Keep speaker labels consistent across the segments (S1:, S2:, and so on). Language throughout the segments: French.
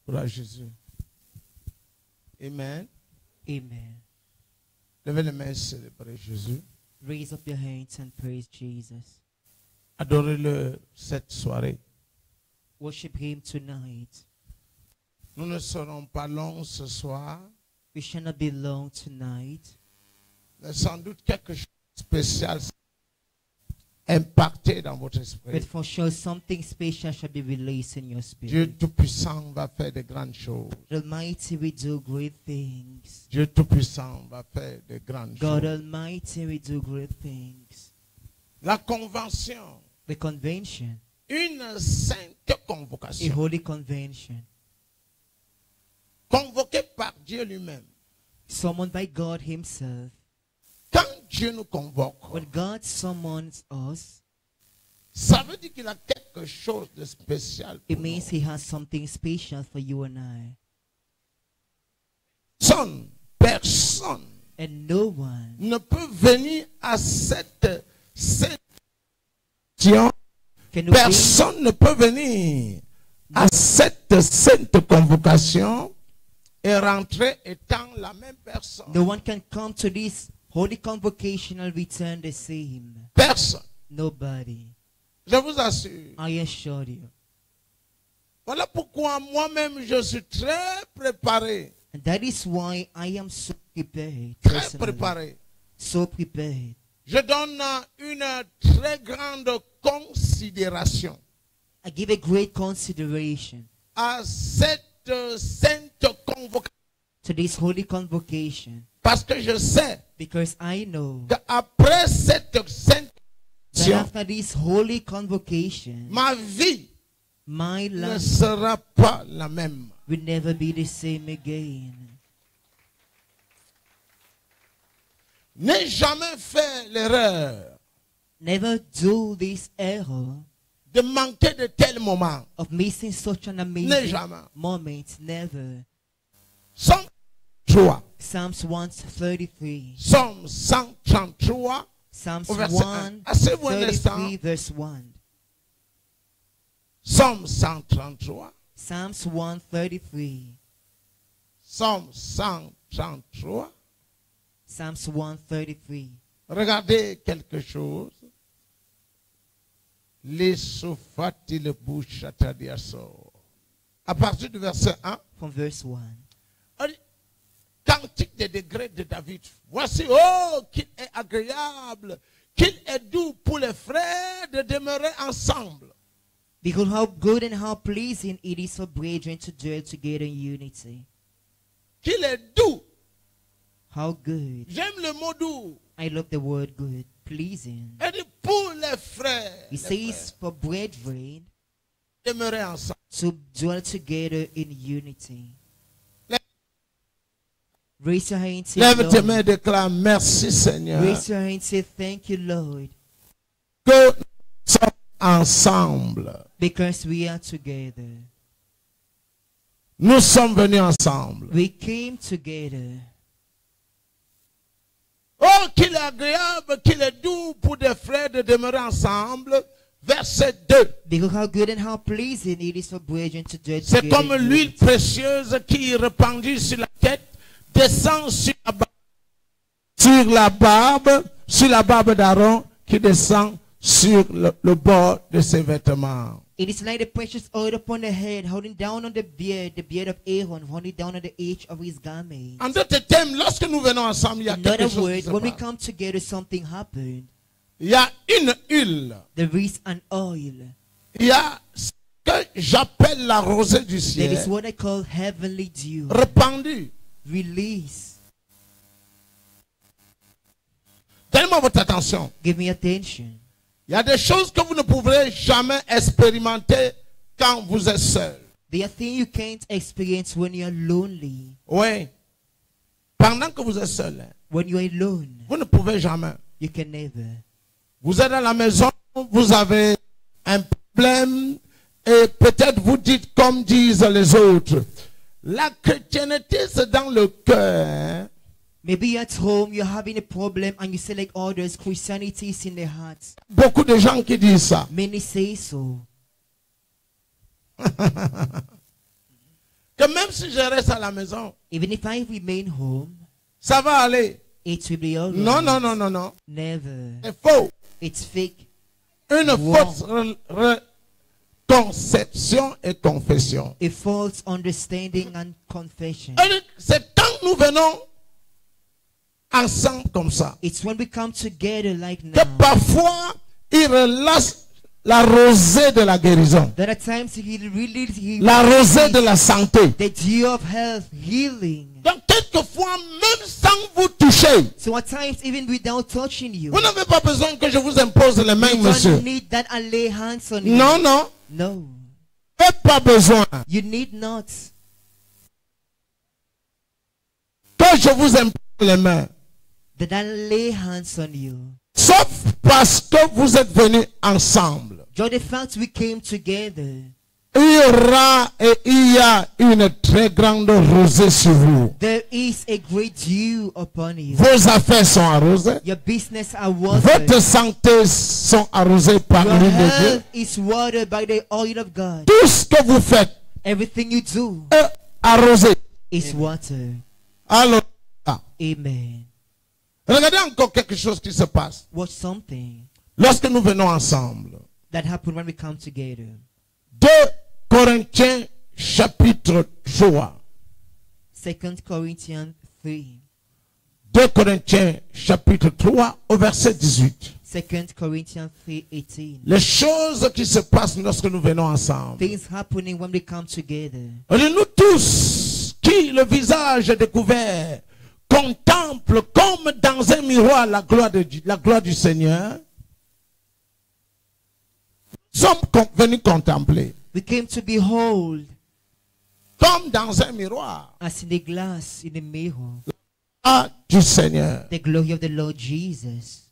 S1: Gloire à Jésus. Amen.
S2: Amen.
S1: Levez les mains et célébrez Jésus.
S2: Raise up your hands and praise Jesus.
S1: Adorez-le cette soirée.
S2: Worship Him tonight.
S1: Nous ne serons pas longs ce soir.
S2: We shall not be long tonight.
S1: Mais sans doute quelque chose de spécial impacté dans votre esprit.
S2: But for sure something special shall be released in your
S1: Dieu
S2: spirit.
S1: Tout-Puissant va faire de grandes choses.
S2: The Almighty will do great things.
S1: Dieu Tout-Puissant va faire de grandes
S2: God
S1: choses.
S2: Almighty will do great things.
S1: La convention,
S2: The convention,
S1: une sainte
S2: a
S1: convocation,
S2: holy convention,
S1: convoquée par Dieu lui-même.
S2: summoned by God Himself.
S1: Quand Dieu nous convoque,
S2: When God summons us,
S1: ça veut dire qu'il a quelque chose de spécial
S2: it
S1: pour
S2: means
S1: nous.
S2: He has something special for you and I.
S1: Personne
S2: And no one
S1: ne peut venir à cette session.
S2: can obey,
S1: Personne ne peut venir à cette sainte convocation et rentrer étant la même personne.
S2: no one can come to this holy convocation and return the same.
S1: Personne.
S2: Nobody.
S1: Je vous assure.
S2: I assure you.
S1: Voilà pourquoi moi-même je suis très préparé.
S2: And that is why I am so prepared.
S1: Très
S2: Personally.
S1: préparé.
S2: So prepared.
S1: Je donne une très grande considération
S2: I give a great consideration
S1: à cette sainte convocation.
S2: to this holy convocation
S1: Parce que je sais
S2: because I know
S1: qu'après cette sainte
S2: that
S1: convocation,
S2: after this holy convocation,
S1: ma vie
S2: my
S1: ne
S2: life
S1: sera pas la même.
S2: will never be the same again.
S1: N'ai jamais fait l'erreur
S2: Never do this error
S1: de manquer de tels moments.
S2: of missing such an
S1: N'ai
S2: amazing
S1: jamais.
S2: moment. Never.
S1: Somme 3.
S2: Psalms 133.
S1: Somme 133.
S2: Psalms
S1: Au verset 1.
S2: 133 verse 1.
S1: Somme 133.
S2: Psalms 133.
S1: Somme 133.
S2: Psalms 133.
S1: Regardez quelque chose. Les soufati le bouche à Tadiaso. À partir du verset 1.
S2: From verse 1.
S1: Cantique des degrés de David. Voici, oh, qu'il est agréable, qu'il est doux pour les frères de demeurer ensemble.
S2: Behold how good and how pleasing it is for brethren to dwell together in unity.
S1: Qu'il est doux.
S2: How good.
S1: J'aime le mot doux.
S2: I love the word good. Pleasing.
S1: Elle dit pour les frères.
S2: He says for brethren
S1: Demeurer ensemble.
S2: to dwell together in unity. Raise your hand and say,
S1: Lève tes
S2: Lord.
S1: mains et déclare merci Seigneur.
S2: Raise your hand and say, thank you, Lord.
S1: Que nous sommes ensemble.
S2: Because we are together.
S1: Nous sommes venus ensemble.
S2: We came together.
S1: Oh, qu'il est agréable, qu'il est doux pour des frères de demeurer ensemble. Verset 2.
S2: Because how good and how pleasing it is for brethren to dwell
S1: C'est
S2: together
S1: comme
S2: in
S1: l'huile
S2: unity.
S1: précieuse qui répandue sur la tête descend sur la barbe d'Aaron qui descend sur le bord de ses vêtements.
S2: It is like the precious oil upon the head, holding down on the beard of Aaron, holding down on the edge of his garment.
S1: En d'autres termes, lorsque nous venons ensemble, il y a
S2: In
S1: quelque
S2: other
S1: chose qui
S2: words,
S1: se
S2: when we
S1: passe.
S2: come together, something happened.
S1: Il y a une huile.
S2: There is an oil.
S1: Il y a ce que j'appelle la rosée du
S2: There is
S1: ciel
S2: what I call heavenly dew.
S1: répandue.
S2: Release.
S1: Donnez-moi votre attention.
S2: Give me attention.
S1: Il y a des choses que vous ne pourrez jamais expérimenter quand vous êtes seul.
S2: There are things you can't experience when you are lonely.
S1: Oui. Pendant que vous êtes seul,
S2: When you are alone,
S1: vous ne pouvez jamais.
S2: you can never.
S1: Vous êtes à la maison, vous avez un problème et peut-être vous dites comme disent les autres. La chrétienté, c'est dans le cœur.
S2: Maybe at home you're having a problem and you say like others, Christianity is in their hearts.
S1: Beaucoup de gens qui disent ça.
S2: Many say so.
S1: Que que même si je reste à la maison,
S2: Even if I remain home,
S1: ça va aller.
S2: it will be all
S1: Non,
S2: right.
S1: non, non, non, non.
S2: Never.
S1: C'est faux.
S2: It's fake.
S1: Une
S2: Wow.
S1: fausse conception et confession.
S2: A false understanding and confession.
S1: C'est quand nous venons ensemble comme ça
S2: It's when we come together like
S1: que
S2: now
S1: parfois il relâche la rosée de la guérison,
S2: that at times he
S1: la rosée de la santé.
S2: the dew of health, healing.
S1: Donc quelquefois, même sans vous toucher,
S2: So at times even without touching you,
S1: vous n'avez pas besoin que je vous impose les mains,
S2: you
S1: monsieur.
S2: don't need that I lay hands on you.
S1: Non, non,
S2: No,
S1: pas besoin
S2: you need not
S1: que je vous impose les mains.
S2: that I lay hands on you.
S1: Sauf parce que vous êtes venus ensemble.
S2: Just the fact we came together,
S1: Il y aura et il y a une très grande rosée sur vous.
S2: there is a great dew upon you.
S1: Vos affaires sont arrosées.
S2: Your business are
S1: Votre
S2: watered.
S1: santé sont arrosées par
S2: Your
S1: l'huile de Dieu.
S2: health is watered by the oil of God.
S1: Tout ce que vous faites
S2: Everything you do
S1: est arrosé.
S2: is watered.
S1: Alors,
S2: Amen.
S1: regardez encore quelque chose qui se passe.
S2: Watch something
S1: Lorsque nous venons ensemble.
S2: that happens when we come together.
S1: 2 Corinthiens chapitre 3.
S2: 2 Corinthians 3.
S1: 2 Corinthiens chapitre 3 au verset 18.
S2: 2 Corinthians 3:18.
S1: Les choses qui se passent lorsque nous venons ensemble.
S2: Things happening when we come together.
S1: Et nous tous qui, le visage découvert, contemplent comme dans un miroir la gloire du Seigneur, sommes venus contempler
S2: We came to behold
S1: comme dans un miroir
S2: as in a glass, in a mirror,
S1: la gloire du Seigneur.
S2: the glory of the Lord Jesus.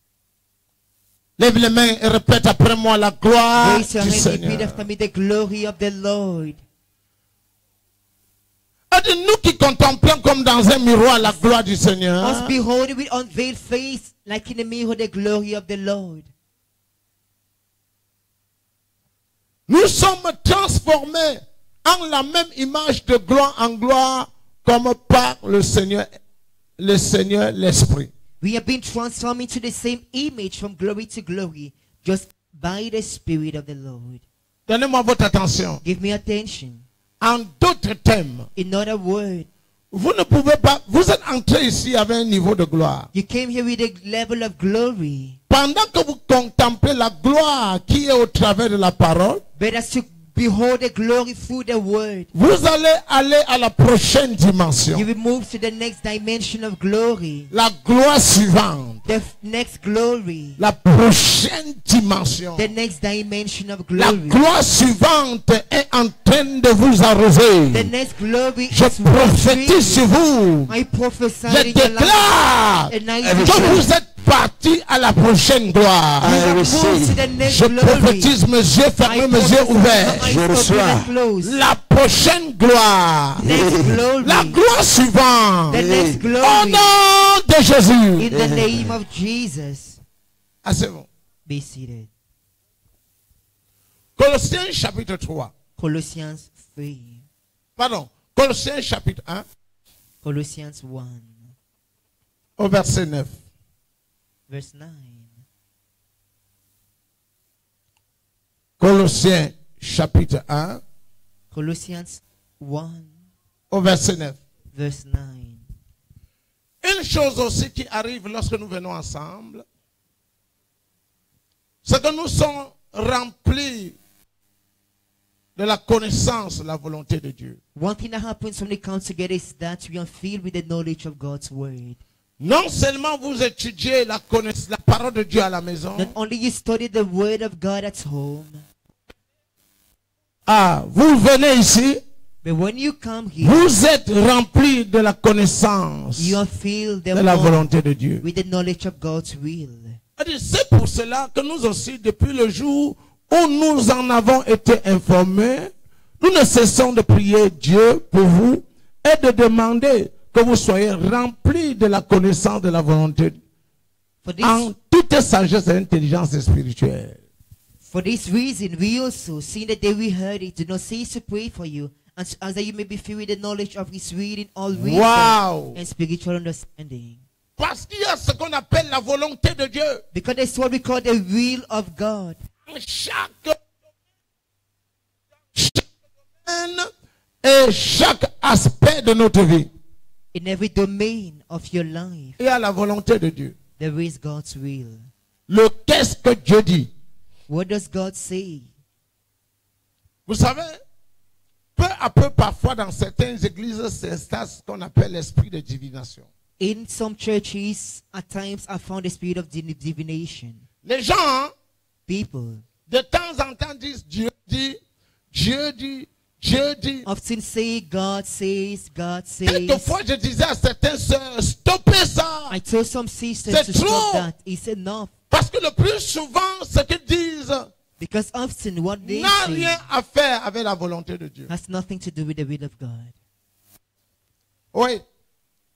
S1: Lève les mains et répète après moi la gloire
S2: Raise your
S1: du
S2: hand, repeat
S1: Seigneur.
S2: after me, the glory of the Lord.
S1: Et de nous qui contemplons comme dans un miroir la gloire du
S2: Us
S1: Seigneur,
S2: beholding with unveiled face, like in a mirror, the glory of the Lord.
S1: nous sommes transformés en la même image de gloire en gloire comme par le Seigneur, l'Esprit.
S2: We have been transformed into the same image from glory to glory, just by the Spirit of the Lord.
S1: Donnez-moi votre attention.
S2: Give me attention.
S1: En d'autres termes,
S2: In other words,
S1: vous ne pouvez pas, vous êtes entré ici avec un niveau de gloire.
S2: you came here with a level of glory.
S1: Pendant que vous contemplez la gloire qui est au travers de la parole,
S2: But as you behold the glory through the word,
S1: vous allez aller à la prochaine dimension.
S2: you will move to the next dimension of glory.
S1: La gloire suivante.
S2: The next glory.
S1: La prochaine dimension.
S2: The next dimension of
S1: La
S2: glory.
S1: gloire suivante est en train de vous arroser.
S2: The next glory
S1: Je
S2: is
S1: prophétise sur vous.
S2: I prophesy
S1: Je
S2: in your life.
S1: déclare
S2: And I
S1: que
S2: declare
S1: vous êtes partis à la prochaine gloire.
S2: you have moved to the next
S1: Je
S2: glory.
S1: prophétise mes yeux fermés, mes yeux ouverts.
S2: I
S3: Je reçois.
S2: open and close.
S1: La prochaine gloire.
S2: Next glory.
S1: La gloire suivante.
S2: The next
S1: Au
S2: glory.
S1: nom de Jésus.
S2: In the name of Jesus.
S1: Ah, c'est bon.
S2: Be seated.
S1: Colossiens chapitre 3.
S2: Colossians 3.
S1: Pardon. Colossiens chapitre 1
S2: Colossians 1.
S1: au verset 9.
S2: Verse 9.
S1: Colossiens chapitre 1
S2: Colossians 1.
S1: au verset 9.
S2: Verse 9.
S1: Une chose aussi qui arrive lorsque nous venons ensemble, c'est que nous sommes remplis de la connaissance de la volonté de Dieu.
S2: One thing that happens when we come together is that we are filled with the knowledge of God's word.
S1: Non seulement vous étudiez la parole de Dieu à la maison,
S2: Not only you study the word of God at home,
S1: vous venez ici,
S2: but when you come here,
S1: vous êtes remplis de la connaissance
S2: you are filled
S1: de la volonté de Dieu.
S2: with the knowledge of God's will.
S1: C'est pour cela que nous aussi, depuis le jour où nous en avons été informés, nous ne cessons de prier Dieu pour vous et de demander que vous soyez remplis de la connaissance de la volonté en toute sagesse et intelligence spirituelle.
S2: For this reason, we also, seeing the day we heard it, do not cease to pray for you as that you may be filled with the knowledge of his will in all wisdom
S1: Wow.
S2: and spiritual understanding.
S1: Parce qu'il y a ce qu'on appelle la volonté de Dieu.
S2: Because that's what we call the will of God.
S1: Chaque domaine et chaque aspect de notre vie.
S2: In every domain of your life,
S1: Il y a la volonté de Dieu.
S2: there is God's will.
S1: Le qu'est-ce que Dieu dit?
S2: What does God say?
S1: Vous savez, peu à peu, parfois, dans certaines églises, s'installe ce qu'on appelle l'esprit de divination.
S2: In some churches, at times I found the spirit of divination.
S1: Les gens,
S2: People
S1: de temps en temps, disent Dieu dit, Dieu dit, Dieu dit.
S2: often say, God says, God says.
S1: Quelquefois, je disais à certaines sœurs, stoppez ça.
S2: I told some sisters
S1: C'est
S2: to stop
S1: trop.
S2: that. It's enough.
S1: Parce que le plus souvent, ce qu'ils disent
S2: Because often what they
S1: n'a
S2: say
S1: rien à faire avec la volonté de Dieu.
S2: has nothing to do with the will of God.
S1: Oui,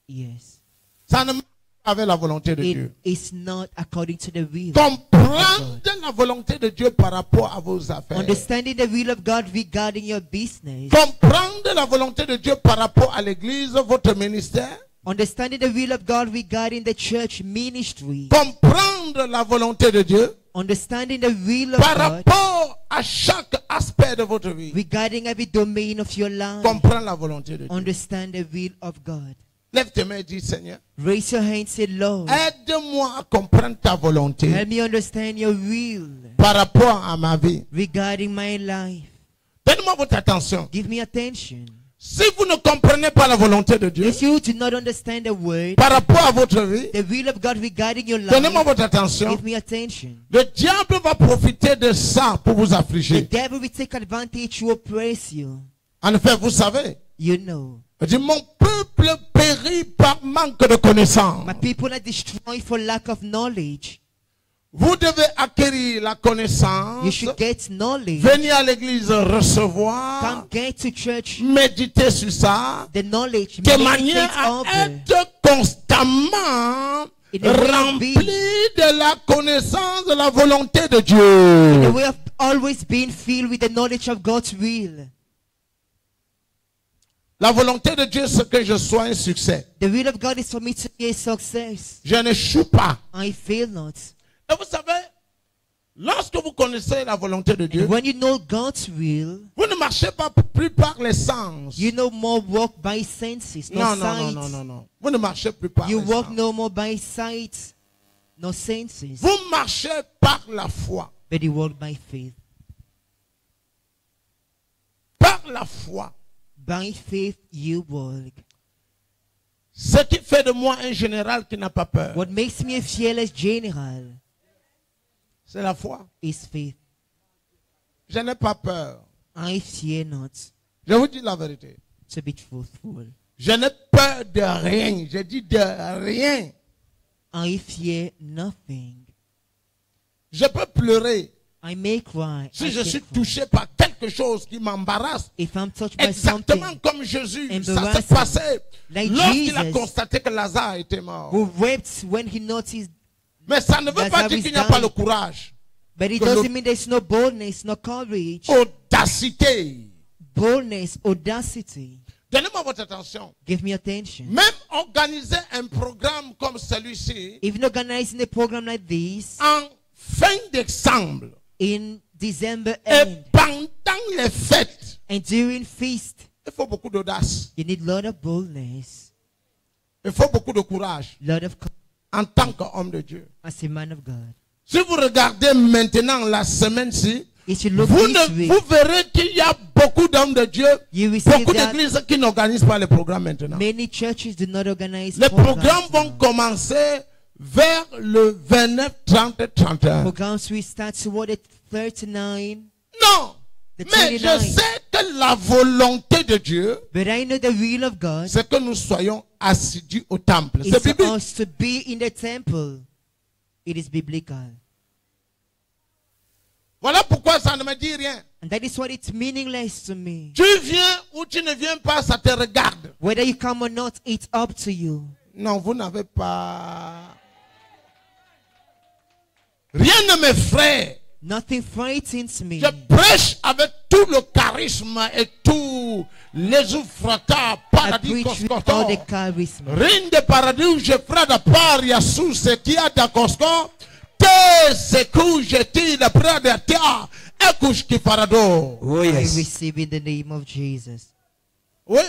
S2: Yes.
S1: ça ne marche pas avec la volonté de
S2: It
S1: Dieu.
S2: is not according to the will.
S1: Comprendre la volonté de Dieu par rapport à vos affaires.
S2: Understanding the will of God regarding your business.
S1: Comprendre la volonté de Dieu par rapport à l'église, votre ministère.
S2: Understanding the will of God regarding the church ministry.
S1: Comprendre la volonté de Dieu
S2: Understanding the will of
S1: par
S2: God
S1: rapport à chaque aspect de votre vie.
S2: regarding every domain of your life.
S1: Comprendre la volonté de Dieu.
S2: Understand the will of God.
S1: Lève tes mains et dis, Seigneur,
S2: Raise your hand and say, Lord,
S1: aide-moi à comprendre ta volonté
S2: help me understand your will
S1: par rapport à ma vie.
S2: regarding my life.
S1: Donnez-moi votre attention.
S2: Give me attention.
S1: Si vous ne comprenez pas la volonté de Dieu
S2: If you do not understand the word,
S1: par rapport à votre vie,
S2: the will of God regarding your
S1: donnez-moi
S2: life,
S1: votre attention.
S2: give me attention.
S1: Le diable va profiter de ça pour vous
S2: The
S1: affliger.
S2: devil will take advantage to oppress you.
S1: En effet, vous savez,
S2: You know.
S1: il dit, mon peuple périt par manque de connaissance.
S2: My people are destroyed for lack of knowledge.
S1: Vous devez acquérir la
S2: You
S1: connaissance.
S2: should get knowledge.
S1: Venir à l'église recevoir.
S2: Come get to church
S1: Méditer sur ça.
S2: the knowledge.
S1: De manière
S2: Meditate
S1: à
S2: over.
S1: être constamment
S2: In the way of
S1: rempli
S2: being.
S1: de la connaissance de la volonté de
S2: The
S1: Dieu.
S2: way of always being filled with the knowledge of God's will.
S1: La volonté de Dieu, c'est que je sois un succès.
S2: The will of God is for me to be a success.
S1: Je n'échoue pas.
S2: I fail not.
S1: Et vous savez, lorsque vous connaissez la volonté de Dieu,
S2: When you know God's will,
S1: vous ne marchez pas plus par les sens.
S2: you no more walk by senses, no
S1: Non, non,
S2: sight.
S1: non, non, non, non. Vous ne marchez plus par
S2: You
S1: les
S2: walk
S1: sens.
S2: no more by sight, no senses,
S1: Vous marchez par la foi.
S2: but you walk by faith.
S1: Par la foi.
S2: By faith you walk.
S1: Ce qui fait de moi un général qui n'a pas peur,
S2: What makes me a fearless general
S1: c'est la foi.
S2: is faith.
S1: Je n'ai pas peur.
S2: I fear not,
S1: Je vous dis la vérité.
S2: to be truthful.
S1: Je n'ai peur de rien. Je dis de rien.
S2: I fear nothing.
S1: Je peux pleurer
S2: I may cry.
S1: si
S2: I
S1: je
S2: can
S1: suis
S2: cry.
S1: touché par quelque chose qui m'embarrasse.
S2: If I'm touched by
S1: Exactement
S2: something,
S1: comme Jésus, ça s'est
S2: embarrassing.
S1: passé
S2: Like
S1: lorsqu'il a
S2: Jesus,
S1: constaté que Lazare était mort.
S2: who wept when he noticed,
S1: Mais ça ne veut pas
S2: Lazarus
S1: dire qu'il n'y a
S2: died.
S1: pas le courage.
S2: but it
S1: Que
S2: doesn't mean there's no boldness, no courage.
S1: Audacité.
S2: Boldness, audacity.
S1: Donnez-moi votre attention.
S2: Give me attention.
S1: Même organiser un programme comme celui-ci,
S2: Even organizing a program like this
S1: en fin décembre
S2: in December
S1: et
S2: end
S1: pendant les fêtes,
S2: and during feast,
S1: il faut beaucoup d'audace.
S2: you need a lot of boldness,
S1: Il faut beaucoup de courage
S2: lot of
S1: en tant qu'homme de Dieu.
S2: as a man of God.
S1: Si vous regardez maintenant la semaine-ci,
S2: If you look
S1: vous,
S2: this week,
S1: vous verrez qu'il y a beaucoup d'hommes de Dieu,
S2: you will see
S1: beaucoup
S2: that
S1: d'églises qui n'organisent pas les programmes maintenant.
S2: many churches do not organize
S1: Les programmes
S2: programs
S1: vont
S2: now.
S1: commencer vers le 29, 30, 31.
S2: Programs will start toward the 39,
S1: Non,
S2: the
S1: mais je
S2: 29.
S1: sais que la volonté de Dieu,
S2: But I know the will of God
S1: c'est que nous soyons assidus au temple.
S2: is
S1: C'est
S2: for
S1: biblique.
S2: us to be in the temple. It is biblical.
S1: Voilà pourquoi ça ne me dit rien.
S2: And that is why it's meaningless to me.
S1: Tu viens ou tu ne viens pas, ça te regarde.
S2: Whether you come or not, it's up to you.
S1: Non, vous n'avez pas... Rien ne m'effraie.
S2: Nothing frightens me.
S1: Je prêche avec tout le charisme et tout les oufrata,
S2: I
S1: paradis
S2: preach with all
S1: koskoto.
S2: the charisma.
S1: Rinde paradis où je ferai de part Yassou ce qui a d'akosko. Te se couche ti de près de terre. Ekouche qui farado.
S3: Oh
S2: I
S3: yes.
S2: receive in the name of Jesus.
S1: Oui.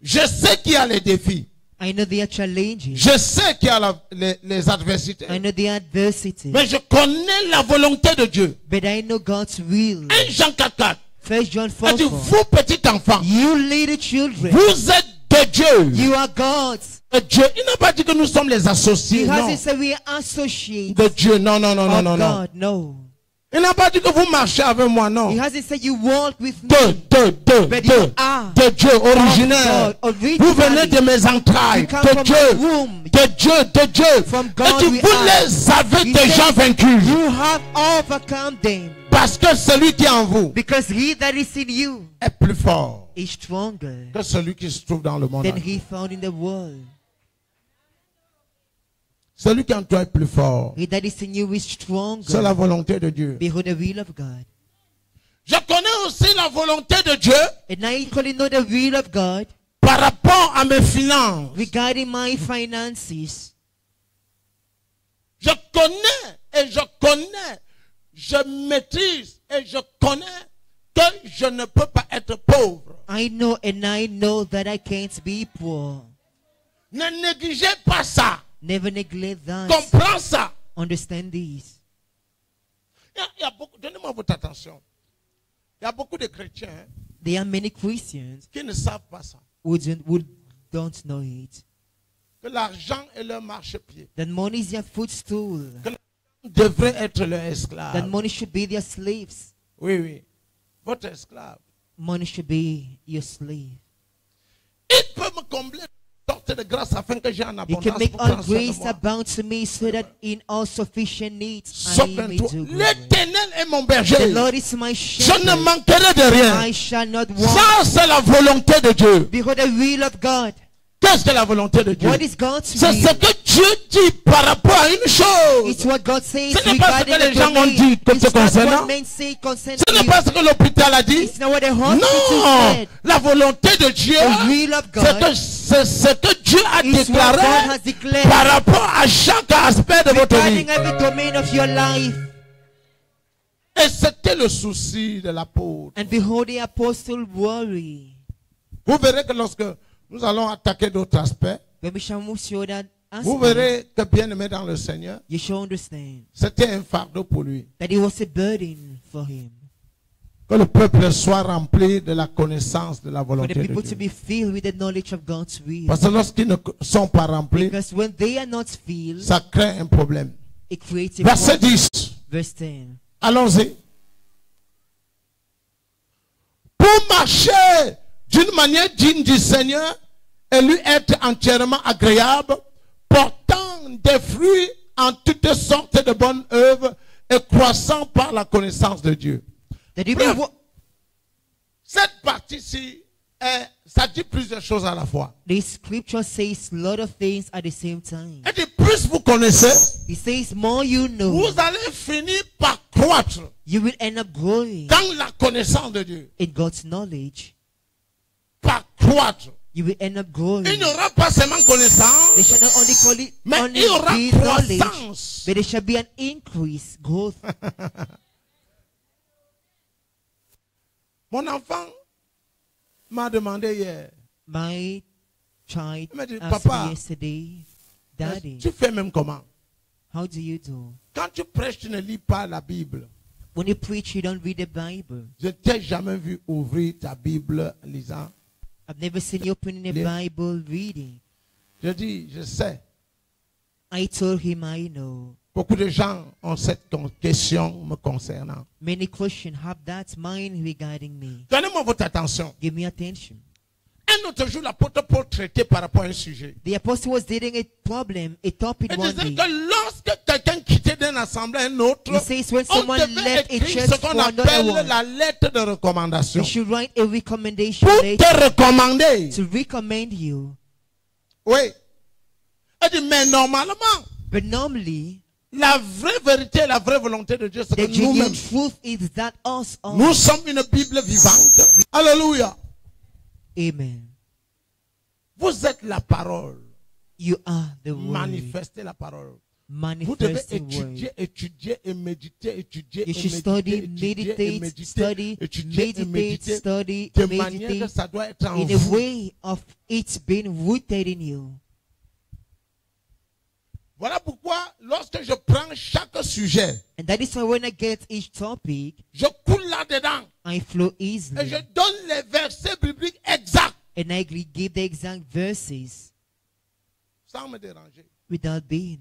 S1: Je sais qu'il y a les défis.
S2: I know there are challenges.
S1: Je sais qu'il y a les adversités.
S2: I know there are adversities.
S1: Mais je connais la volonté de Dieu.
S2: But I know God's will.
S1: 1 Jean 4:4.
S2: 1 John
S1: Il dit,
S2: 4:4.
S1: vous petits enfants,
S2: You little children.
S1: vous êtes de Dieu.
S2: You are God's.
S1: De Dieu. Il n'a pas dit que nous sommes les
S2: He
S1: associés. Non.
S2: hasn't said we are associates
S1: De Dieu. Non, non, non, non,
S2: of
S1: non, non.
S2: God. No.
S1: Il n'a pas dit que vous marchez avec moi. Non.
S2: He hasn't said you walk with me. But you are
S1: De Dieu, originaire.
S2: of God,
S1: Vous venez
S2: originally.
S1: de mes entrailles.
S2: You come
S1: De
S2: from my
S1: Dieu.
S2: womb.
S1: De Dieu, de Dieu.
S2: From
S1: Et
S2: God
S1: tu
S2: we
S1: vous
S2: are.
S1: les avez
S2: He
S1: déjà
S2: said,
S1: vaincus.
S2: You have overcome them.
S1: Parce que celui qui est en vous
S2: Because he that is in you
S1: est plus fort
S2: is stronger
S1: que celui qui se trouve dans le monde.
S2: than he found in the world.
S1: Celui qui est en toi est plus fort.
S2: He that is in you is
S1: C'est la
S2: stronger.
S1: volonté de Dieu.
S2: Behold the will of God.
S1: Je connais aussi la volonté de Dieu
S2: And I equally know the will of God
S1: par rapport à mes finances.
S2: regarding my finances.
S1: Je connais, je maîtrise et je connais que je ne peux pas être pauvre.
S2: I know and I know that I can't be poor.
S1: Ne négligez pas ça.
S2: Never neglect that.
S1: Comprends ça.
S2: Understand this.
S1: Il y a beaucoup, donnez-moi votre attention. Il y a beaucoup de chrétiens
S2: There are many Christians
S1: qui ne savent pas ça.
S2: who don't know it.
S1: Que l'argent est leur marchepied.
S2: That money is their footstool.
S1: Que l'argent devrait être leur
S2: That
S1: esclave.
S2: money should be their slaves.
S1: Oui, oui. Votre esclave.
S2: Money should be your slave.
S1: Il peut me combler de sorte de grâce afin que j'ai en
S2: You
S1: abondance
S2: can make
S1: pour
S2: all
S1: prendre soin de
S2: grace
S1: moi.
S2: abound to me so that in all sufficient needs I
S1: Sauf
S2: may
S1: toi.
S2: do good.
S1: L'Éternel est mon
S2: The
S1: berger.
S2: Lord is my
S1: Je ne
S2: shepherd.
S1: manquerai de rien.
S2: I shall not want.
S1: Ça, c'est la volonté de Dieu.
S2: Behold the will of God.
S1: Qu'est-ce que la volonté de Dieu?
S2: What is God's
S1: C'est ce
S2: will?
S1: que Dieu dit par rapport à une chose.
S2: It's what God says
S1: Ce n'est pas ce
S2: regarding
S1: que les
S2: the
S1: gens ont
S2: domain.
S1: dit comme
S2: It's
S1: te
S2: not
S1: concernant.
S2: what men say concerning
S1: Ce n'est
S2: you.
S1: pas ce que l'hôpital a dit.
S2: It's not what the hospital
S1: Non,
S2: said.
S1: la volonté de Dieu,
S2: The will of God
S1: c'est ce que Dieu a
S2: is what God
S1: déclaré
S2: has declared
S1: par rapport à chaque aspect de votre vie.
S2: regarding every domain of your life.
S1: Et c'était le souci de l'apôtre.
S2: And behold, the apostle worry.
S1: Vous verrez que lorsque nous allons attaquer d'autres aspects,
S2: When we shall move to that
S1: vous
S2: aspect,
S1: verrez que bien aimé dans le Seigneur,
S2: you shall understand
S1: c'était un fardeau pour lui.
S2: that it was a burden for him.
S1: Que le peuple soit rempli de la connaissance de la
S2: For the
S1: volonté de
S2: people to
S1: Dieu.
S2: be filled with the knowledge of God's will.
S1: Parce que lorsqu'ils ne sont pas remplis,
S2: Because when they are not filled,
S1: ça crée un problème.
S2: it creates a
S1: Verset
S2: problem.
S1: 10.
S2: Verse 10.
S1: Allons-y. Pour marcher d'une manière digne du Seigneur et lui être entièrement agréable, portant des fruits en toutes sortes de bonnes œuvres et croissant par la connaissance de Dieu.
S2: That you
S1: Bref,
S2: be
S1: cette partie-ci, ça dit plusieurs choses à la fois.
S2: the scripture says a lot of things at the same time.
S1: Et dit, plus vous connaissez,
S2: It says more you know,
S1: vous allez finir par croître
S2: you will end up growing
S1: dans la connaissance de Dieu.
S2: in God's knowledge.
S1: Par croître.
S2: You will end up growing.
S1: Il n'y aura pas seulement
S2: They
S1: connaissance,
S2: shall not only call it
S1: mais
S2: only
S1: il y aura
S2: be knowledge,
S1: croissance.
S2: but there shall be an increase, growth.
S1: Mon enfant m'a demandé hier,
S2: My child
S1: il m'a dit,
S2: asked
S1: papa,
S2: me yesterday, Daddy,
S1: tu fais même comment?
S2: how do you do?
S1: Quand tu prêches, tu ne lis pas la Bible.
S2: When you preach, you don't read the Bible.
S1: Je ne t'ai jamais vu ouvrir ta Bible en lisant.
S2: I've never seen you opening a Bible reading.
S1: Je dis, je sais.
S2: I told him I know.
S1: Beaucoup de gens ont cette question me concernant.
S2: Many Christians have that mind regarding me.
S1: Donnez-moi votre attention.
S2: Give me attention.
S1: Un autre jour, l'apôtre Paul traitait par rapport à un sujet.
S2: The apostle was dealing a problem, a topic
S1: Il
S2: one
S1: disait
S2: day.
S1: que lorsque quelqu'un quittait d'une assemblée à une autre,
S2: He says when
S1: on
S2: someone
S1: devait
S2: left a
S1: écrire
S2: church
S1: ce qu'on
S2: for another
S1: appelle
S2: one,
S1: la lettre de recommandation.
S2: you should write a recommendation
S1: Pour
S2: letter
S1: te recommander.
S2: to recommend you.
S1: Oui. Elle dit, mais normalement,
S2: But normally,
S1: La vraie vérité et la vraie volonté de Dieu, c'est
S2: The
S1: que nous-mêmes,
S2: genuine truth is that us all.
S1: nous sommes une Bible vivante. Alléluia.
S2: Amen.
S1: Vous êtes la parole.
S2: You are the word.
S1: Manifestez la parole. Vous devez
S2: Manifesting
S1: étudier,
S2: word.
S1: étudier et méditer, étudier
S2: You
S1: et
S2: should
S1: méditer,
S2: study,
S1: étudier et
S2: meditate,
S1: méditer,
S2: study,
S1: étudier et
S2: meditate,
S1: méditer,
S2: study,
S1: de manière que
S2: meditate,
S1: ça doit être en
S2: in a
S1: vous.
S2: way of it being rooted in you.
S1: Voilà pourquoi, lorsque je prends chaque sujet,
S2: And that is why when I get each topic,
S1: je coule là-dedans
S2: I flow
S1: et
S2: easily.
S1: je donne les versets bibliques exacts
S2: And I give the exact verses
S1: sans me déranger.
S2: without being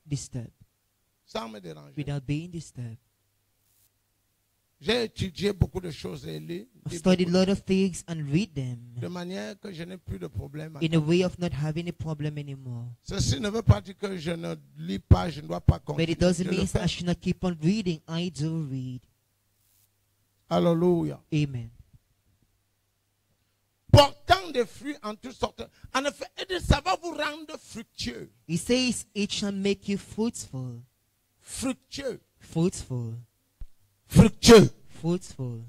S2: disturbed.
S1: Sans me déranger.
S2: Without being disturbed.
S1: J'ai étudié beaucoup de choses et lu
S2: I've studied a lot of things and read them
S1: de manière que je n'ai plus de problème.
S2: in a way of not having a problem anymore.
S1: Ceci ne veut pas dire que je ne lis pas, je ne dois pas
S2: But
S1: continuer.
S2: it doesn't
S1: Je le
S2: mean
S1: fais.
S2: I should not keep on reading. I do read.
S1: Alléluia.
S2: Amen.
S1: Portant des fruits en toutes sortes. En effet, et ça va vous rendre fructueux.
S2: He says it shall make you fruitful.
S1: Fructueux.
S2: Fruitful.
S1: Fructueux.
S2: Fruitful.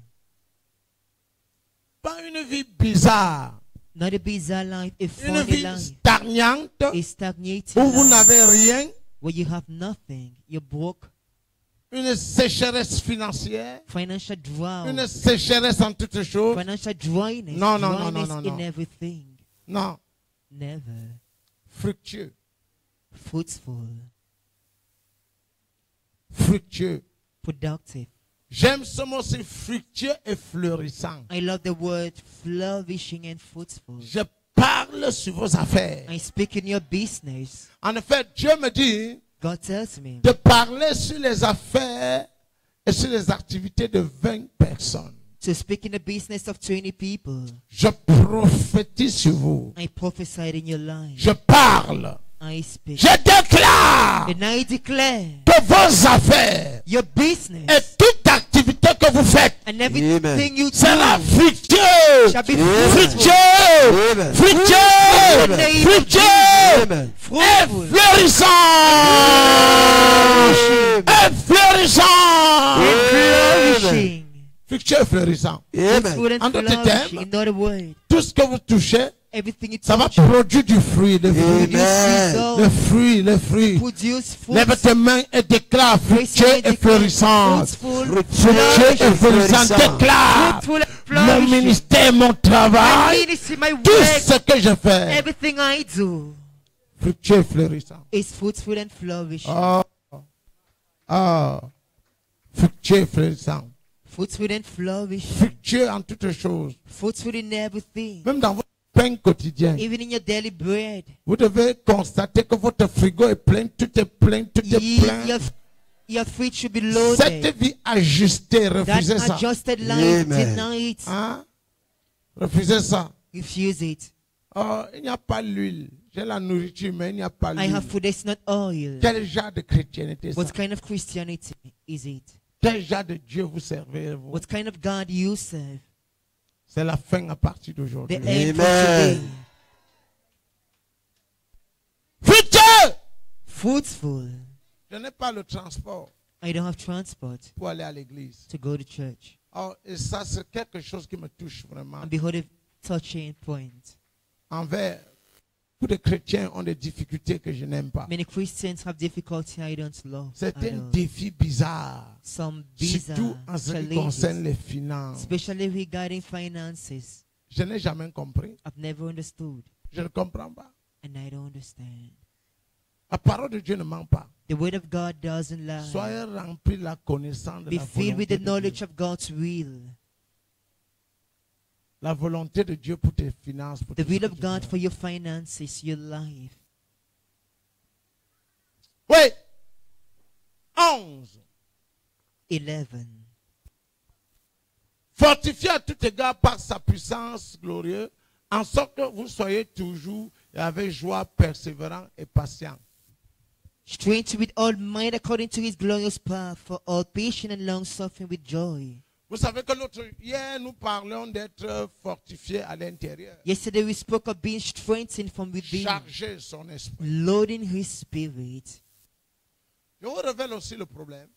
S1: Pas une vie bizarre.
S2: Not a bizarre life, a
S1: Une
S2: funny
S1: vie
S2: life.
S1: stagnante
S2: A stagnating
S1: où vous
S2: life
S1: n'avez rien.
S2: where you have nothing. You're broke.
S1: Une sécheresse financière.
S2: Financial drought.
S1: Une sécheresse en toutes choses.
S2: Financial dryness.
S1: No, no, no, no,
S2: dryness
S1: no,
S2: in
S1: no.
S2: everything.
S1: Non.
S2: Never.
S1: Fructueux.
S2: Fruitful.
S1: Fructueux.
S2: Productive.
S1: J'aime ce mot, c'est fructueux et fleurissant.
S2: I love the word flourishing and fruitful.
S1: Je parle sur vos affaires.
S2: I speak in your business.
S1: En effet, Dieu me dit
S2: God tells me
S1: de parler sur les affaires et sur les activités de 20 personnes.
S2: to speak in the business of 20 people.
S1: Je prophétise sur vous.
S2: I prophesied in your life.
S1: Je parle.
S2: I speak.
S1: Je déclare
S2: And I declare
S1: que vos affaires
S2: your
S1: et
S2: business
S1: toute activité que vous faites
S2: and everything you
S1: sera
S2: do
S1: fructueux.
S2: shall be
S1: Fructueux.
S3: Amen.
S1: Fructueux.
S2: Amen.
S1: Fructueux.
S3: Amen.
S1: Et
S2: fruitful.
S1: fleurissant. Et flourissant.
S2: Flourishing.
S1: Fructueux et flourissant.
S3: Amen.
S2: Fruitful and
S1: En d'autres
S2: flourishing.
S1: termes,
S2: In other words,
S1: tout ce que vous touchez,
S2: everything you
S1: ça va
S2: touch
S1: produire du fruit, le fruit,
S3: Amen.
S1: le
S2: produce
S1: fruit, le fruit.
S2: produce fruit.
S1: Lève tes mains et déclare fructueux et flourissant.
S2: Fruitful,
S1: Fructueux et
S2: flourishing.
S1: flourissant. Déclare
S2: Fruitful and
S1: mon
S2: flourishing.
S1: ministère, mon
S2: My
S1: travail,
S2: ministry, my
S1: tout
S2: work,
S1: ce que je fais.
S2: everything I do
S1: Fructueux et flourissant.
S2: is fruitful and flourishing.
S1: Oh, oh. Fructueux et flourissant.
S2: Fruitful and flourishing.
S1: Fructueux en toutes choses.
S2: Fruitful in everything.
S1: Même dans votre pain quotidien.
S2: Even in your daily bread.
S1: Vous devez constater que votre frigo est plein, tout est plein, tout est plein.
S2: Your fridge should be
S1: Cette
S2: loaded.
S1: vie ajustée,
S2: That
S1: refusez ça.
S2: adjusted life,
S3: Amen.
S2: deny it.
S1: Hein? Refusez ça.
S2: Refuse it.
S1: Oh, il n'y a pas l'huile. J'ai la nourriture, mais il n'y a pas
S2: I
S1: l'huile.
S2: have food that's not oil.
S1: Quel genre de chrétienté ça?
S2: What kind of Christianity is it?
S1: Quel genre de Dieu vous servez vous?
S2: What kind of God you serve?
S1: C'est la fin à partir
S2: The
S1: d'aujourd'hui.
S2: end for
S3: Amen.
S2: today.
S1: Fructueux!
S2: Fruitful.
S1: Je n'ai pas le transport
S2: I don't have transport
S1: pour aller à l'église.
S2: to go to church.
S1: Oh, et ça, c'est quelque chose qui me touche vraiment.
S2: And behold, a touching point.
S1: Envers, beaucoup de chrétiens ont des difficultés que je n'aime pas.
S2: Many Christians have difficulty I don't love.
S1: C'est
S2: at
S1: un
S2: all.
S1: défi bizarre.
S2: Some
S1: Surtout
S2: bizarre
S1: en ce qui
S2: challenges,
S1: concerne les finances.
S2: especially regarding finances.
S1: Je n'ai jamais compris.
S2: I've never understood,
S1: Je ne comprends pas.
S2: and I don't understand.
S1: La parole de Dieu ne ment pas.
S2: The word of God doesn't lie.
S1: Soyez remplis de la connaissance de
S2: Be
S1: la
S2: filled with
S1: volonté
S2: the
S1: de
S2: knowledge
S1: Dieu.
S2: of God's will.
S1: La volonté de Dieu pour tes finances. Pour
S2: The
S1: tout
S2: will
S1: ce
S2: of
S1: que tu
S2: God
S1: fais.
S2: for your finances, your life.
S1: Oui. 11.
S2: 11.
S1: Fortifiez à tout égard par sa puissance glorieuse, en sorte que vous soyez toujours et avec joie, persévérant et patient.
S2: Strength with all might according to his glorious power, for all patient and long suffering with joy.
S1: Vous savez que hier, nous parlions d'être fortifié à l'intérieur.
S2: Yesterday we spoke of being strengthened from within,
S1: Charger son esprit.
S2: loading his spirit.
S1: Je vous révèle aussi le problème.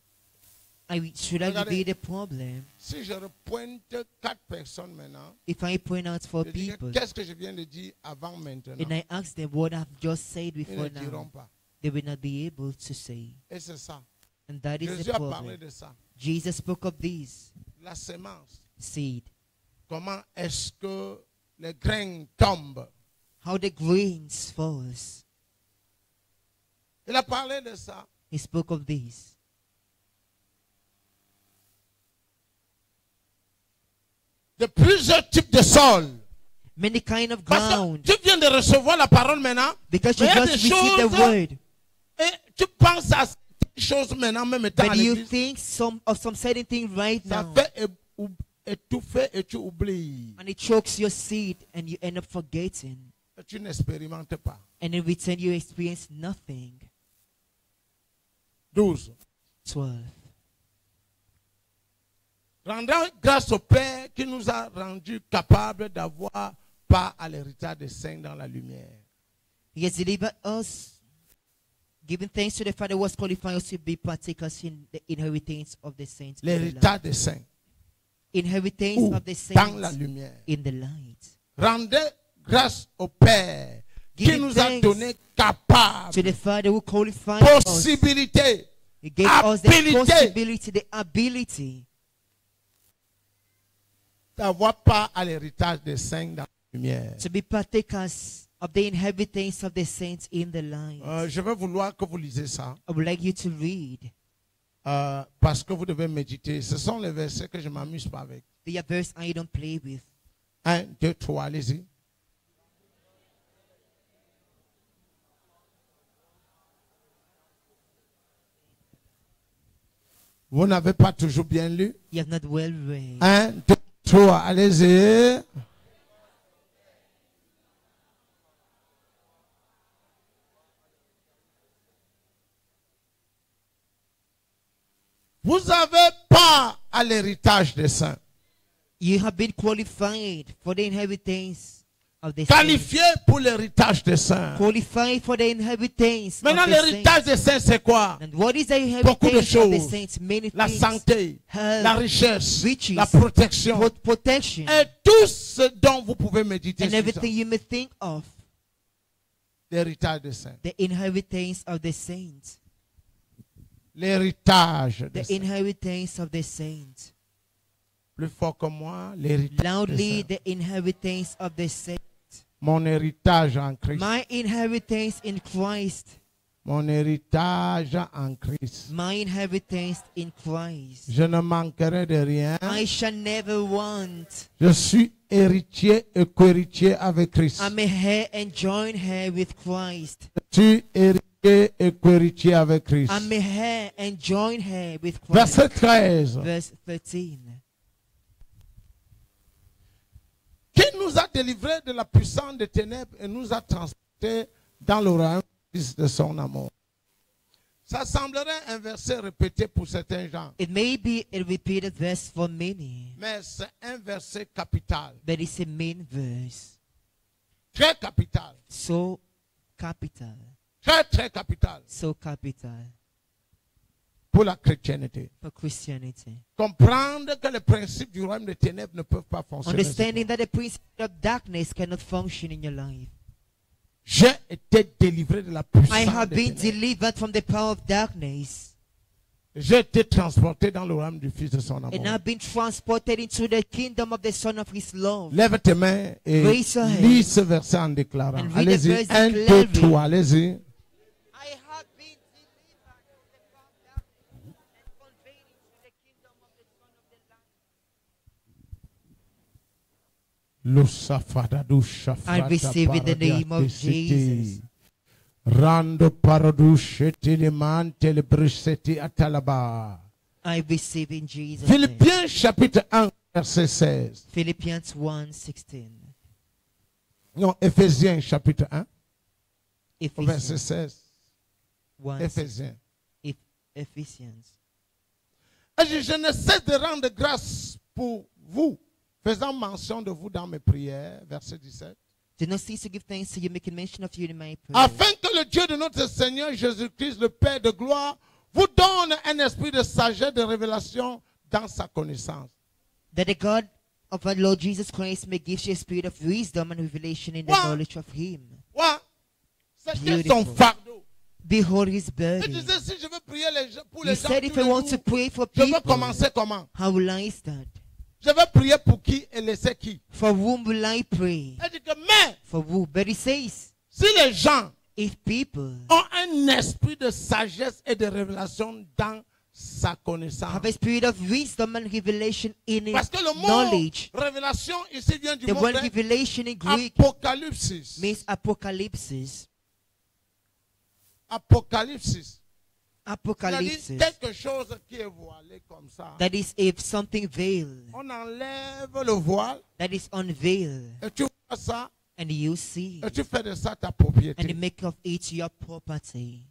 S2: Should I
S1: Regardez.
S2: reveal the problem?
S1: Si je repointe 4 personnes maintenant,
S2: If I point out 4
S1: je dis
S2: people
S1: qu'est-ce que je viens de dire avant maintenant.
S2: and I ask them what I've just said
S1: Ils
S2: before
S1: ne diront
S2: now,
S1: pas.
S2: they will not be able to say.
S1: Et c'est ça.
S2: And that is
S1: Jésus
S2: the
S1: a parlé
S2: problem.
S1: de ça.
S2: Jesus spoke of this
S1: La sémence.
S2: seed.
S1: Comment est-ce que les grains tombent?
S2: How the grains falls.
S1: Il a parlé de ça.
S2: He spoke of this.
S1: De plusieurs types de sols.
S2: Many kind of
S1: Parce
S2: ground.
S1: que tu viens de recevoir la parole maintenant.
S2: Because
S1: Mais
S2: you
S1: il y a
S2: just
S1: des
S2: received the
S1: choses
S2: word.
S1: et tu penses à ces choses maintenant, même étant à
S2: But you
S1: l'église.
S2: think of some certain thing right
S1: Ça
S2: now.
S1: fait étouffer et tu oublies.
S2: And it chokes your seed and you end up forgetting.
S1: Et tu n'expérimentes pas.
S2: And in return you experience nothing.
S1: 12.
S2: 12.
S1: Rendons grâce au Père qui nous a rendus capables d'avoir part à l'héritage des saints dans la lumière.
S2: He has delivered us, giving thanks to the Father who has qualified us to be partakers in the inheritance of the saints. in the light.
S1: L'héritage des saints.
S2: Inheritance
S1: Où?
S2: of the
S1: Dans la
S2: saints
S1: lumière.
S2: in the light.
S1: Rendez grâce au Père qui
S2: Giving
S1: nous a
S2: thanks
S1: donné
S2: To
S1: capables,
S2: the Father who qualified us.
S1: possibilité,
S2: He gave us the
S1: ability.
S2: possibility, the ability
S1: d'avoir part à l'héritage des saints dans la lumière.
S2: to be partakers of the inheritance of the saints in the light.
S1: Je vais vouloir que vous lisez ça
S2: I would like you to read.
S1: parce que vous devez méditer. Ce sont les versets que je ne m'amuse pas avec.
S2: The verse I don't play with.
S1: 1, 2, 3, allez-y. Vous n'avez pas toujours bien lu.
S2: You have not well read.
S1: 1, 2, 3, allez-y. Vous avez part à l'héritage des saints.
S2: You have been qualified for the inheritance of the saints.
S1: Qualifié pour l'héritage des saints.
S2: Qualified for the inheritance
S1: Maintenant,
S2: of the
S1: l'héritage
S2: saints.
S1: des saints, c'est quoi?
S2: And what is the
S1: Beaucoup de
S2: inheritance of the
S1: choses.
S2: saints? Many
S1: La
S2: things.
S1: santé,
S2: Health,
S1: la richesse,
S2: riches,
S1: la protection.
S2: protection,
S1: Et tout ce dont vous pouvez méditer
S2: and
S1: sur ça.
S2: everything you may think of.
S1: L'héritage des saints.
S2: The inheritance of the saints.
S1: L'héritage des
S2: The
S1: saints.
S2: inheritance of the saints.
S1: Plus fort que moi, l'héritage des
S2: Loudly,
S1: saints.
S2: the inheritance of the saints.
S1: Mon héritage en Christ.
S2: My inheritance in Christ.
S1: Mon héritage en Christ.
S2: My inheritance in Christ.
S1: Je ne manquerai de rien.
S2: I shall never want.
S1: Je suis héritier et co-héritier avec Christ.
S2: I'm a heir and joint heir with Christ.
S1: Je suis héritier et co-héritier avec Christ.
S2: I'm a heir and joint heir with Christ.
S1: Verset 13.
S2: Verse 13.
S1: Qui nous a délivrés de la puissance des ténèbres et nous a transportés dans le royaume de son amour. Ça semblerait un verset répété pour certains gens,
S2: It may be a repeated verse for many,
S1: mais c'est un verset capital,
S2: but it's a main verse.
S1: très capital,
S2: So capital.
S1: très très capital
S2: So capital
S1: pour la chrétienté.
S2: for Christianity.
S1: Comprendre que les principes du royaume des ténèbres ne peuvent pas fonctionner.
S2: Understanding that the principle of darkness cannot function in your life.
S1: J'ai été délivré de la
S2: I
S1: puissance
S2: have
S1: des
S2: been
S1: ténèbres.
S2: delivered from the power of darkness.
S1: J'ai été transporté dans le royaume du Fils de son amour.
S2: And I've been transported into the kingdom of the Son of His love.
S1: Lève tes mains et
S2: Raise your hand.
S1: lis ce verset en déclarant.
S2: And read the
S1: Allez-y,
S2: verse
S1: 1, 2,
S2: declaring.
S1: 3, allez-y.
S2: I have been delivered from the power of darkness and conveyed into the kingdom of the Son of the light. I receive in the name of Jesus.
S1: Rando paradusheti limante le briseti atalaba.
S2: I receive in Jesus' name.
S1: Philippiens chapitre 1 verset 16.
S2: Philippians 1:16.
S1: Non, Éphésiens chapitre 1 verset
S2: Ephesians
S1: 16.
S2: 1.
S1: Éphésiens.
S2: Ephesians.
S1: Et je ne cesse de rendre grâce pour vous, faisant mention de vous dans mes prières, verset 17.
S2: Do not cease to give thanks to you, making mention of you in my prayer.
S1: Afin que le Dieu de notre Seigneur Jésus-Christ, le Père de gloire, vous donne un esprit de sagesse, de révélation dans sa connaissance.
S2: That the God of our Lord Jesus Christ may give you a spirit of wisdom and revelation in the
S1: Wow.
S2: knowledge of Him.
S1: Ouais. C'était
S2: Beautiful.
S1: son fardeau.
S2: Behold His
S1: Il
S2: burden.
S1: disait, si je veux prier pour
S2: He
S1: les gens,
S2: said,
S1: tous
S2: if
S1: les
S2: I want to
S1: jours,
S2: pray for
S1: je veux
S2: people,
S1: commencer comment?
S2: how will I start?
S1: Je veux prier pour qui et laisser qui?
S2: For whom will I pray?
S1: Il dit que, mais,
S2: For who? But He says,
S1: si les gens
S2: if people
S1: ont un esprit de sagesse et de révélation dans sa connaissance.
S2: have a spirit of wisdom and revelation in
S1: Parce
S2: His
S1: que le mot
S2: knowledge,
S1: révélation ici vient du
S2: the
S1: mot
S2: word
S1: grec
S2: revelation in Greek
S1: apocalypsis.
S2: means apocalypse.
S1: Apocalypsis. C'est-à-dire
S2: Apocalypse.
S1: quelque chose qui est voilé comme ça.
S2: That is if something veiled,
S1: On enlève le voile
S2: that is unveiled,
S1: et tu vois ça
S2: and you see,
S1: et tu fais de ça ta
S2: and
S1: propriété.
S2: you make of it your property.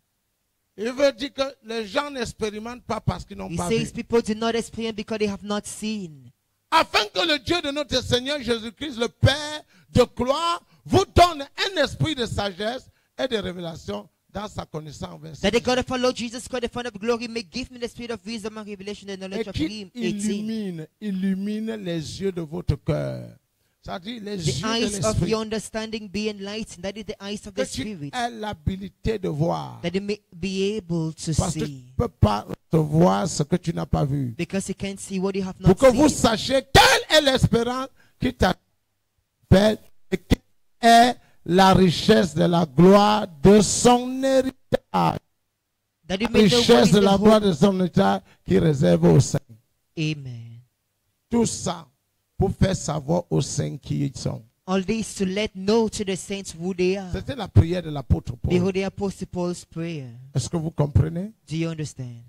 S1: Il veut dire que les gens n'expérimentent pas parce qu'ils n'ont
S2: He
S1: pas
S2: says
S1: vu.
S2: people do not experience because they have not seen.
S1: Afin que le Dieu de notre Seigneur Jésus-Christ, le Père de gloire, vous donne un esprit de sagesse et de révélation dans sa connaissance. Verset
S2: That the God of our Lord Jesus Christ, the Father of glory, may give me the spirit of wisdom and revelation and knowledge
S1: et
S2: of
S1: qui
S2: Him. 18.
S1: illumine les yeux de votre cœur. C'est-à-dire les
S2: The
S1: yeux de
S2: eyes of
S1: l'esprit.
S2: your understanding be enlightened. That is the eyes of
S1: Que
S2: the
S1: tu
S2: Spirit.
S1: aies l'habilité de voir.
S2: That you may be able to
S1: Parce que tu
S2: see.
S1: ne peux pas recevoir ce que tu n'as pas vu.
S2: Because you can't see what you have
S1: Pour
S2: not
S1: que vous
S2: seen.
S1: sachiez quelle est l'espérance qui t'appelle et quelle est la richesse de la gloire de son héritage.
S2: That you
S1: La
S2: may know what
S1: richesse
S2: is
S1: de
S2: the
S1: la gloire
S2: hope.
S1: de son héritage qui réserve aux saints.
S2: Amen.
S1: Tout ça pour faire savoir aux saints qui ils sont.
S2: All this to let know to the saints who they are.
S1: C'était la prière de l'apôtre Paul.
S2: Behold the Apostle Paul's prayer.
S1: Est-ce que vous comprenez?
S2: Do you understand?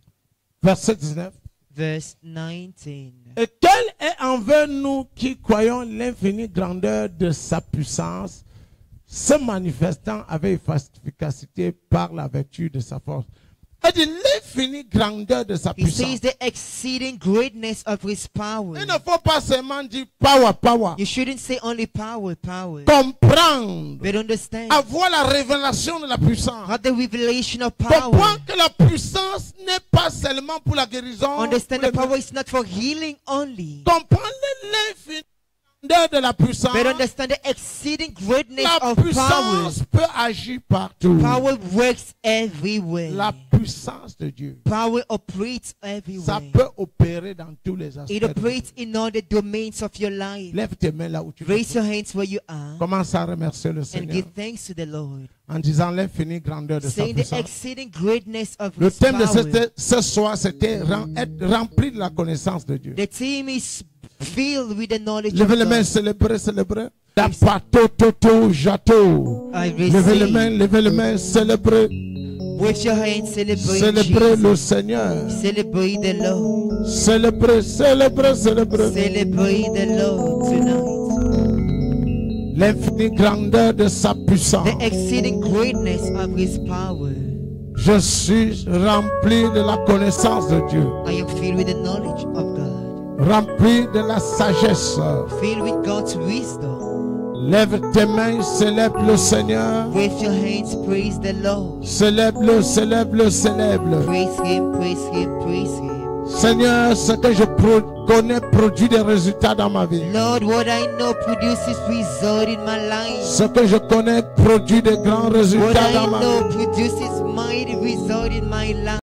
S1: Verset 19.
S2: Verse 19.
S1: Et quelle est envers nous qui croyons l'infinie grandeur de sa puissance, se manifestant avec efficacité par la vertu de sa force. Elle dit l'infinie grandeur de sa
S2: He
S1: puissance.
S2: says the exceeding greatness of His power.
S1: Il ne faut pas seulement dire power, power.
S2: You shouldn't say only power, power.
S1: Comprendre,
S2: But understand.
S1: avoir la révélation de la puissance.
S2: Have the revelation of power.
S1: Comprendre que la puissance n'est pas seulement pour la guérison.
S2: Understand
S1: pour
S2: the power is not for healing only.
S1: Comprendre l'infinie grandeur de la puissance.
S2: But understand the exceeding greatness
S1: La
S2: of power.
S1: puissance peut agir partout.
S2: Power works everywhere.
S1: La puissance de Dieu,
S2: Power operates
S1: ça
S2: everywhere.
S1: peut opérer dans tous les aspects.
S2: It operates in all the domains of your life.
S1: Lève tes mains là où tu
S2: Raise
S1: es.
S2: your hands where you are
S1: Commence à remercier le
S2: and
S1: Seigneur
S2: give thanks to the Lord.
S1: en disant l'infinie grandeur de sa
S2: Saying the
S1: puissance.
S2: exceeding greatness of
S1: Le
S2: His
S1: thème de
S2: power.
S1: ce soir, c'était être rempli de la connaissance de Dieu.
S2: The team is filled with the knowledge of
S1: Levez les mains,
S2: God.
S1: célébrer, célébrer. La pato, toto, jato.
S2: I
S1: Levez les mains, célébrer.
S2: With your hands, celebrate
S1: Célébrer
S2: Jesus.
S1: le Seigneur.
S2: Celebrate the Lord.
S1: Célébrer, célébrer, célébrer.
S2: Celebrate the Lord tonight.
S1: L'infinie grandeur de sa puissance.
S2: The exceeding greatness of His power.
S1: Je suis rempli de la connaissance de Dieu.
S2: I am filled with the knowledge of God.
S1: Rempli de la sagesse.
S2: Filled with God's wisdom.
S1: Lève tes mains, célèbre le Seigneur.
S2: With your hands, praise the Lord.
S1: Célèbre-le, célèbre-le, célèbre-le.
S2: Praise Him, praise Him, praise Him.
S1: Seigneur, ce que je connais produit des résultats dans ma vie.
S2: Lord, what I know produces result in my life.
S1: Ce que je connais produit de grands
S2: What
S1: résultats
S2: I
S1: dans ma vie.
S2: know produces mighty result in my life.